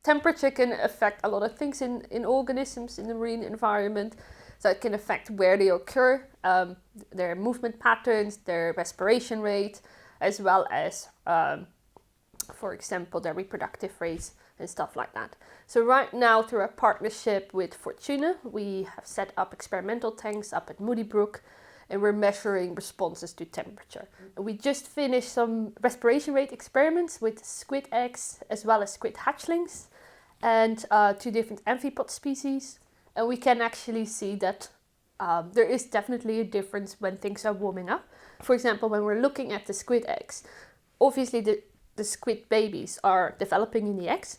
temperature can affect a lot of things in organisms in the marine environment. So it can affect where they occur, their movement patterns, their respiration rate, as well as, for example, their reproductive rates and stuff like that. So right now, through a partnership with Fortuna, we have set up experimental tanks up at Moody Brook, and we're measuring responses to temperature. We just finished some respiration rate experiments with squid eggs as well as squid hatchlings and 2 different amphipod species. And we can actually see that there is definitely a difference when things are warming up. For example, when we're looking at the squid eggs, obviously the squid babies are developing in the eggs.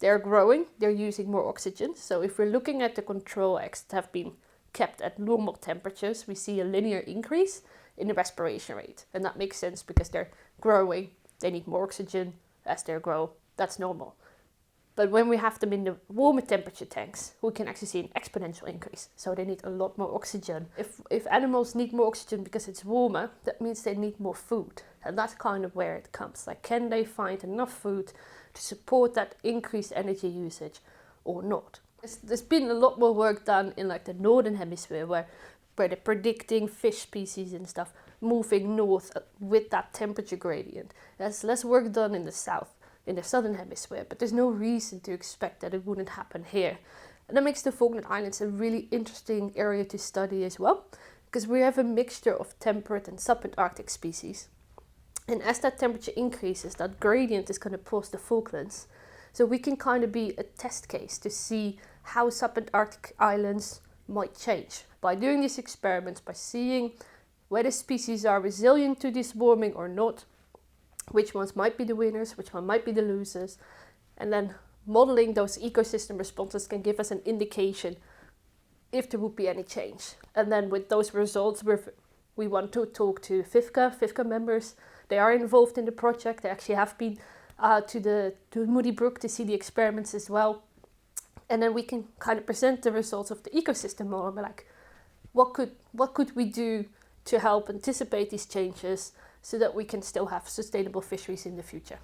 They're growing, they're using more oxygen. So if we're looking at the control eggs that have been kept at normal temperatures, we see a linear increase in the respiration rate. And that makes sense because they're growing, they need more oxygen as they grow, that's normal. But when we have them in the warmer temperature tanks, we can actually see an exponential increase. So they need a lot more oxygen. If animals need more oxygen because it's warmer, that means they need more food. And that's kind of where it comes. Like, can they find enough food to support that increased energy usage or not? There's been a lot more work done in like the northern hemisphere where they're predicting fish species and stuff moving north with that temperature gradient. There's less work done in the south, in the southern hemisphere, but there's no reason to expect that it wouldn't happen here. And that makes the Falkland Islands a really interesting area to study as well, because we have a mixture of temperate and subantarctic species. And as that temperature increases, that gradient is going to cross the Falklands. So we can kind of be a test case to see how subantarctic islands might change. By doing these experiments, by seeing whether species are resilient to this warming or not, which ones might be the winners, which one might be the losers, and then modeling those ecosystem responses can give us an indication if there would be any change. And then with those results, we want to talk to FIFCA members. They are involved in the project. They actually have been to Moody Brook to see the experiments as well. And then we can kind of present the results of the ecosystem model. We're like, what could we do to help anticipate these changes so that we can still have sustainable fisheries in the future?